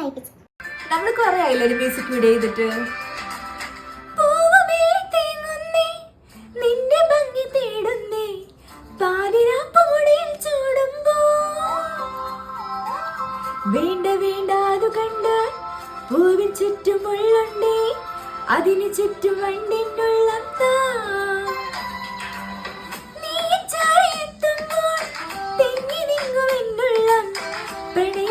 വായിപ്പിച്ചു. നമ്മൾ കുറെ ആയില്ലേ ഒരു മ്യൂസിക് വീഡിയോ ചെയ്തിട്ട്. നിന്റെ ഭംഗി തേടുന്നേ പാതിരാപ്പുമുടിയിൽ ചൂടുമ്പോ വേണ്ട വേണ്ട അത് കണ്ട് പൂവിൻ ചുറ്റുമുള്ളുണ്ടേ അതിന് ചുറ്റും വണ്ടിനുള്ള നീ ചാടിയെത്തുമ്പോൾ തെങ്ങി നിങ്ങുമെന്നുള്ള പ്രണയ